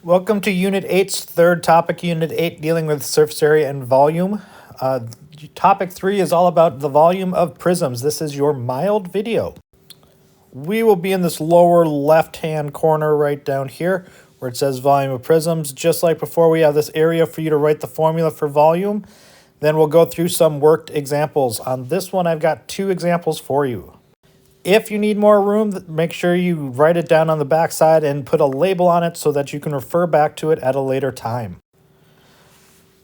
Welcome to Unit 8's third topic, Unit 8, dealing with surface area and volume. Topic 3 is all about the volume of prisms. This is your mild video. We will be in this lower left-hand corner right down here where it says volume of prisms. Just like before, we have this area for you to write the formula for volume. Then we'll go through some worked examples. On this one, I've got 2 examples for you. If you need more room, make sure you write it down on the back side and put a label on it so that you can refer back to it at a later time.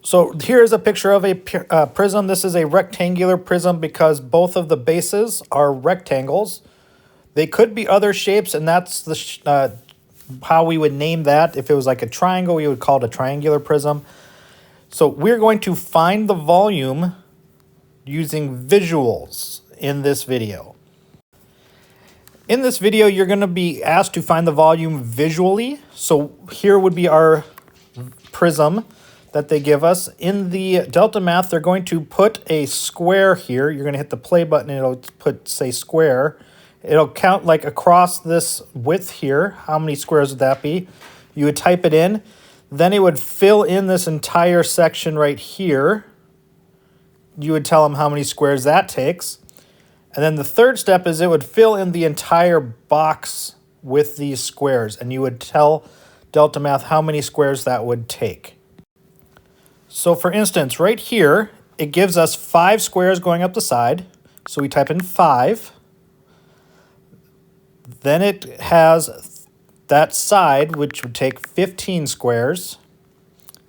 So here's a picture of a prism. This is a rectangular prism because both of the bases are rectangles. They could be other shapes, and that's the how we would name that. If it was like a triangle, we would call it a triangular prism. So we're going to find the volume using visuals in this video. In this video, you're going to be asked to find the volume visually. So here would be our prism that they give us. In the Delta Math, they're going to put a square here. You're going to hit the play button, and it'll say square. It'll count like across this width here. How many squares would that be? You would type it in. Then it would fill in this entire section right here. You would tell them how many squares that takes. And then the third step is it would fill in the entire box with these squares, and you would tell Delta Math how many squares that would take. So for instance, right here, it gives us 5 squares going up the side. So we type in 5. Then it has that side, which would take 15 squares.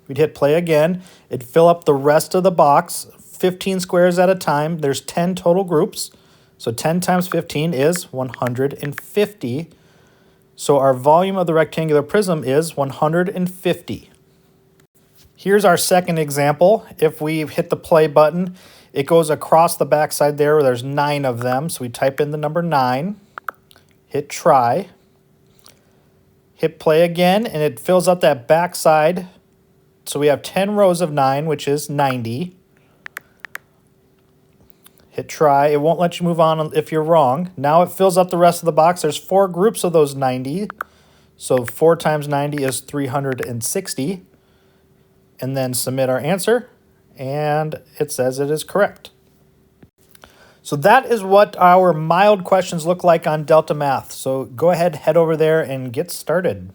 We'd hit play again. It'd fill up the rest of the box, 15 squares at a time. There's 10 total groups. So 10 times 15 is 150. So our volume of the rectangular prism is 150. Here's our second example. If we hit the play button, it goes across the backside there where there's 9 of them. So we type in the number 9, hit try, hit play again, and it fills up that backside. So we have 10 rows of 9, which is 90. Hit try. It won't let you move on if you're wrong. Now it fills up the rest of the box. There's 4 groups of those 90. So 4 times 90 is 360. And then submit our answer. And it says it is correct. So that is what our mild questions look like on Delta Math. So go ahead, head over there and get started.